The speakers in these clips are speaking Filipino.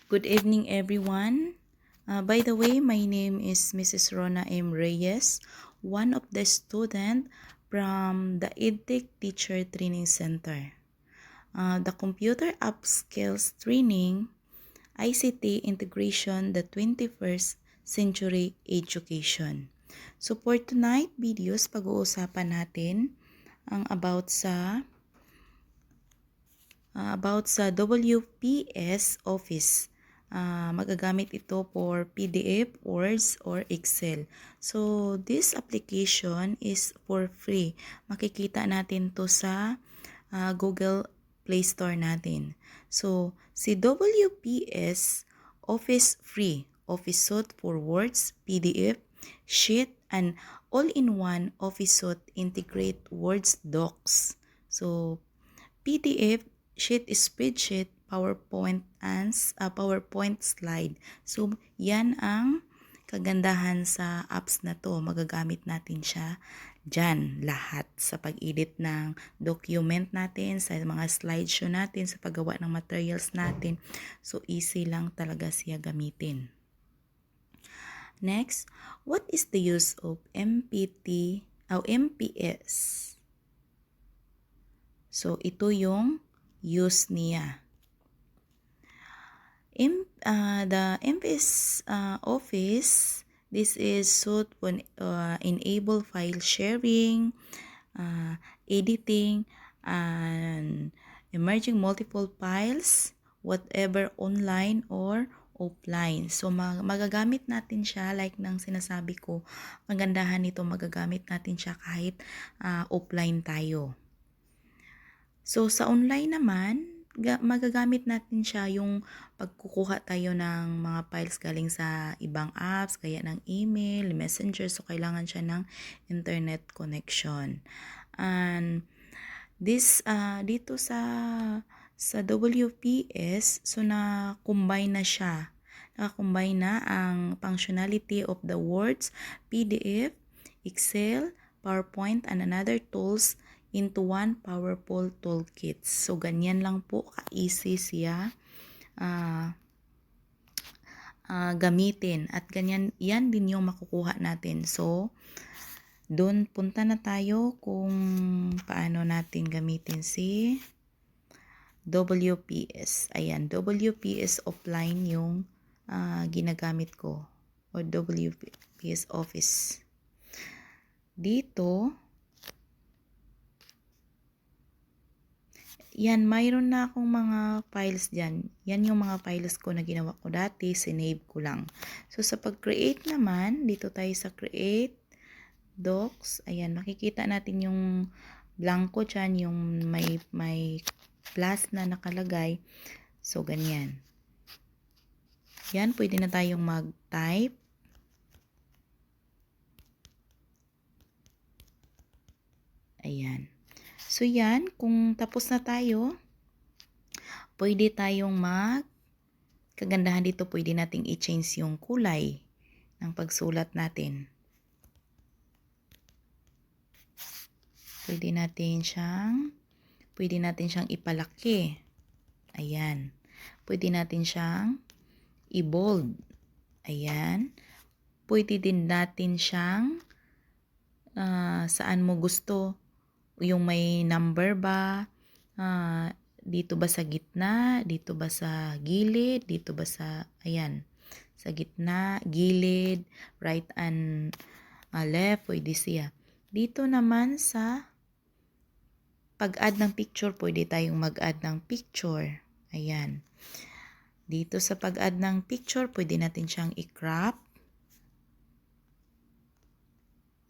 Good evening, everyone. By the way, my name is Mrs. Rona M. Reyes, one of the student from the EdTech Teacher Training Center. The Computer App Skills Training, ICT Integration, the 21st Century Education. So for tonight videos, pag-uusapan natin ang about sa WPS Office. Magagamit ito for PDF, Words, or Excel. So, this application is for free. Makikita natin to sa Google Play Store natin. So, si WPS Office Free. Office Suite for Words, PDF, Sheet, and all-in-one Office Suite integrate Words docs. So, PDF, sheet, spreadsheet, PowerPoint, and PowerPoint slide. So, yan ang kagandahan sa apps na to. Magagamit natin siya dyan lahat sa pag-edit ng document natin, sa mga slideshow natin, sa paggawa ng materials natin. So, easy lang talaga siya gamitin. Next, what is the use of MPS? So, ito yung use niya. The MPS Office, this is suit for enable file sharing, editing, and emerging multiple files, whatever online or offline. So, magagamit natin siya like nang sinasabi ko, magandahan nito, magagamit natin siya kahit offline tayo. So, sa online naman, magagamit natin siya yung pagkukuha tayo ng mga files galing sa ibang apps, kaya ng email, messenger, so kailangan siya ng internet connection. And this, dito sa WPS, so na-combine na siya. Naka-combine na ang functionality of the Words, PDF, Excel, PowerPoint, and another tools into one powerful toolkit. So, ganyan lang po ka-easy siya gamitin. At ganyan, yan din yung makukuha natin. So, doon punta na tayo kung paano natin gamitin si WPS. Ayan, WPS offline yung ginagamit ko. O WPS Office. Dito, yan, mayroon na akong mga files dyan. Yan yung mga files ko na ginawa ko dati, sinave ko lang. So, sa pag-create naman, dito tayo sa create, docs, ayan, makikita natin yung blanco dyan, yung may plus na nakalagay. So, ganyan. Yan, pwede na tayong mag-type. Ayan. So, yan, kung tapos na tayo, pwede tayong kagandahan dito, pwede nating i-change yung kulay ng pagsulat natin. Pwede natin siyang ipalaki. Ayan. Pwede natin siyang i-bold. Ayan. Pwede din natin siyang saan mo gusto. Yung may number ba, dito ba sa gitna, dito ba sa gilid, dito ba sa, ayan, sa gitna, gilid, right and left, pwede siya. Dito naman sa pag-add ng picture, pwede tayong mag-add ng picture. Ayan. Dito sa pag-add ng picture, pwede natin siyang i-crop.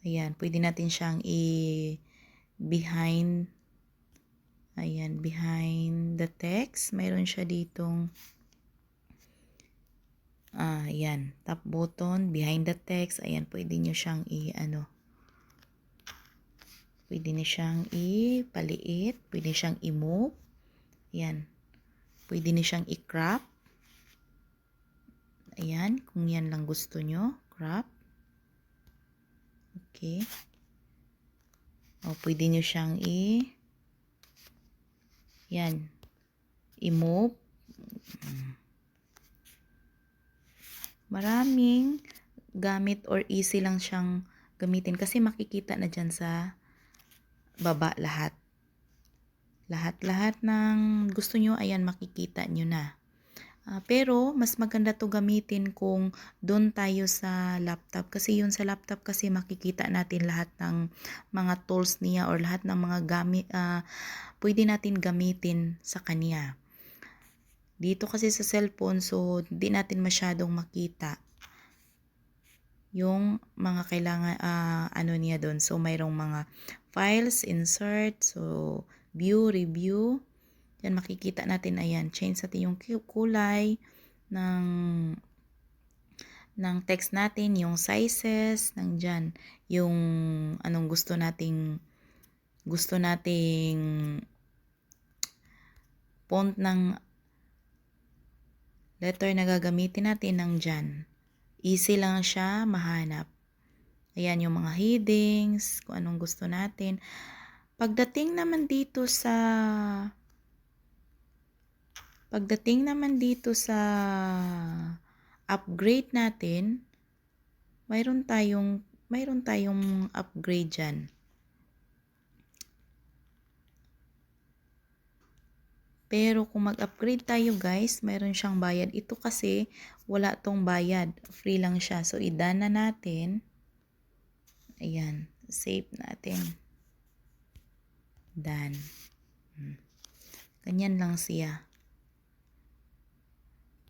Ayan, pwede natin siyang behind, ayan, behind the text, mayroon siya ditong, ayan, top button, behind the text, ayan, pwede nyo siyang pwede nyo siyang ipaliit, pwede siyang i-move, ayan, pwede nyo siyang i-crop, ayan, kung yan lang gusto nyo, crop, okay. O, pwede nyo siyang yan, i-move. maraming gamit or easy lang siyang gamitin kasi makikita na dyan sa baba lahat. Lahat-lahat ng gusto nyo, ayan, makikita nyo na. Pero, mas maganda to gamitin kung doon tayo sa laptop. Kasi yun sa laptop kasi makikita natin lahat ng mga tools niya or lahat ng mga gamit, pwede natin gamitin sa kanya. Dito kasi sa cellphone, so hindi natin masyadong makita yung mga kailangan, niya doon. So, mayroong mga files, insert, so view, review. Yan, makikita natin, ayan, change natin yung kulay ng text natin, yung sizes, nandyan, yung anong gusto nating font ng letter na gagamitin natin, nandyan. Easy lang siya mahanap. Ayan yung mga headings, kung anong gusto natin. Pagdating naman dito upgrade natin, mayroon tayong upgrade dyan. Pero kung mag-upgrade tayo guys, mayroon siyang bayad. Ito kasi wala tong bayad. Free lang siya. So, i-done na natin. Ayan. Save natin. Done. Ganyan lang siya.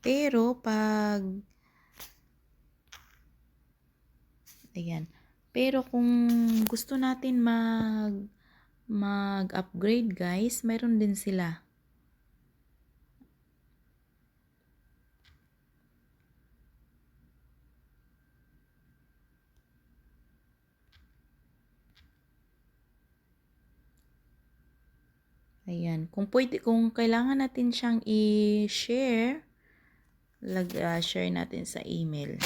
Pero ayan. Pero kung gusto natin mag-upgrade guys, mayroon din sila. Ayan. Kung kailangan natin siyang i-share, share natin sa email.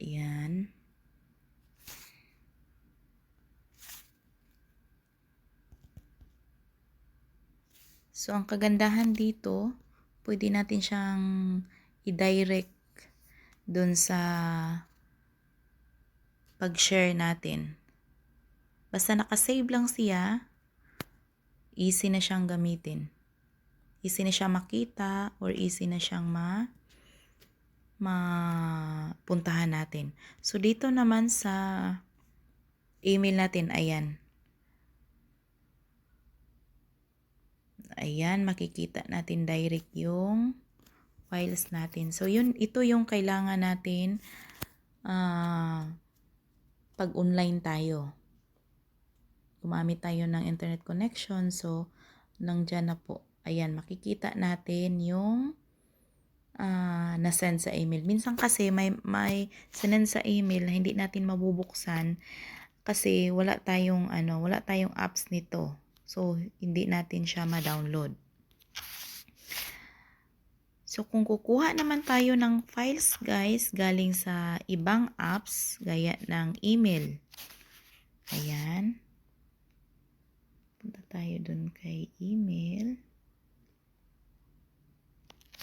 Ayan. So, ang kagandahan dito, pwede natin siyang i-direct dun sa pag-share natin. Basta nakasave lang siya, easy na siyang gamitin. Easy na siyang makita or easy na siyang mapuntahan natin. So, dito naman sa email natin, ayan. Ayan, makikita natin direct yung files natin. So, ito yung kailangan natin pag online tayo. Gumamit tayo ng internet connection. So, nandyan na po. Ayan, makikita natin yung na-send sa email. Minsan kasi may send sa email na hindi natin mabubuksan kasi wala tayong apps nito. So, hindi natin siya ma-download. So, kung kukuha naman tayo ng files, guys, galing sa ibang apps, gaya ng email. Ayan. Punta tayo dun kay email.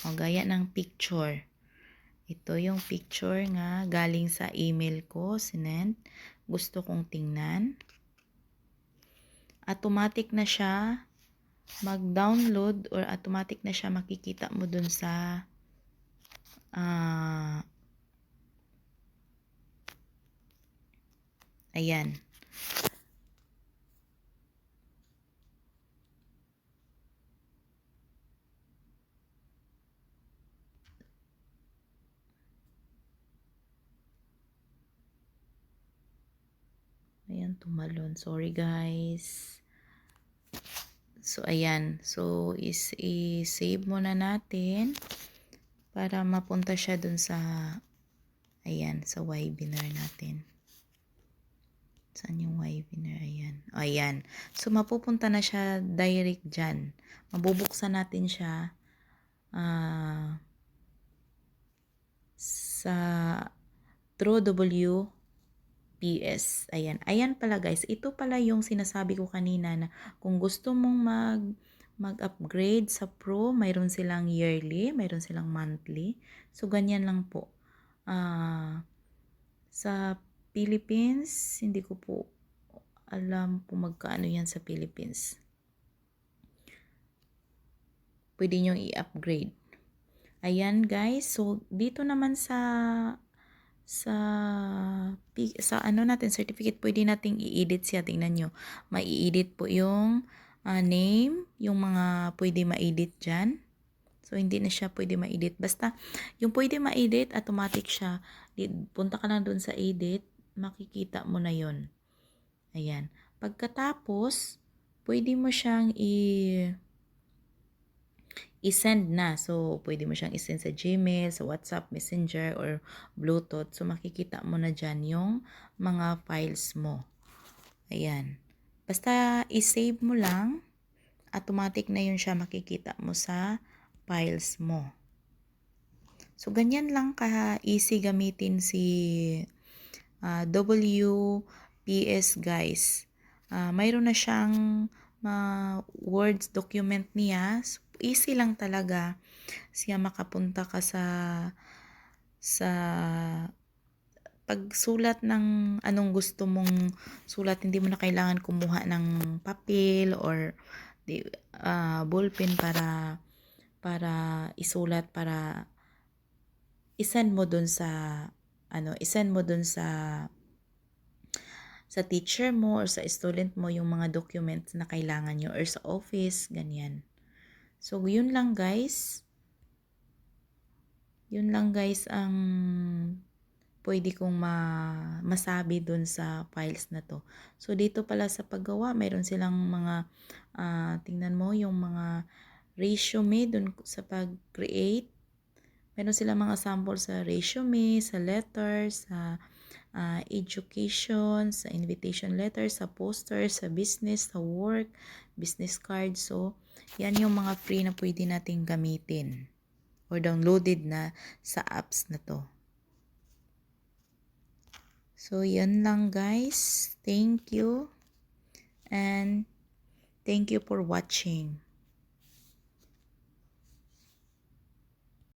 O, gaya ng picture. Ito yung picture nga galing sa email ko, sinend. Gusto kong tingnan. Automatic na siya mag-download or automatic na siya makikita mo dun sa ayan. Ayan, tumalon. Sorry guys. So, ayan. So, i-save muna natin para mapunta siya dun sa ayan, sa webinar natin. Saan yung webinar? Ayan. Ayan. So, mapupunta na siya direct dyan. Mabubuksan natin siya sa TrueWPS. Ayan. Ayan pala guys. Ito pala yung sinasabi ko kanina na kung gusto mong mag-upgrade sa Pro, mayroon silang yearly, mayroon silang monthly. So, ganyan lang po. Sa Philippines, hindi ko po alam kung magkano yan sa Philippines. Pwede nyo i-upgrade. Ayan guys, so dito naman sa ano natin, certificate, pwede nating i-edit siya. Tingnan nyo, mai-edit po yung name, yung mga pwede ma-edit dyan. So, hindi na siya pwede ma-edit. Basta, yung pwede ma-edit, automatic siya. Punta ka lang dun sa edit, makikita mo na yon. Ayan. Pagkatapos, pwede mo siyang i-send na. So, pwede mo siyang i-send sa Gmail, sa WhatsApp, Messenger, or Bluetooth. So, makikita mo na dyan yung mga files mo. Ayan. Basta, i-save mo lang. Automatic na yun siya makikita mo sa files mo. So, ganyan lang ka-easy gamitin si WPS guys. Mayroon na siyang Words document niya. So, easy lang talaga siya makapunta ka sa pagsulat ng anong gusto mong sulat. Hindi mo na kailangan kumuha ng papel or ballpen para isulat, para isend mo dun sa teacher mo or sa student mo yung mga documents na kailangan nyo, or sa office, ganyan. So, yun lang guys. Yun lang guys ang pwede kong masabi dun sa files na to. So, dito pala sa paggawa, mayroon silang mga, tingnan mo yung mga resume dun sa pag-create. Meron silang mga sample sa resume, sa letters, sa education, sa invitation letter, sa poster, sa business, sa work, business card. So, yan yung mga free na pwede nating gamitin or downloaded na sa apps na to. So, yan lang guys. Thank you. And thank you for watching.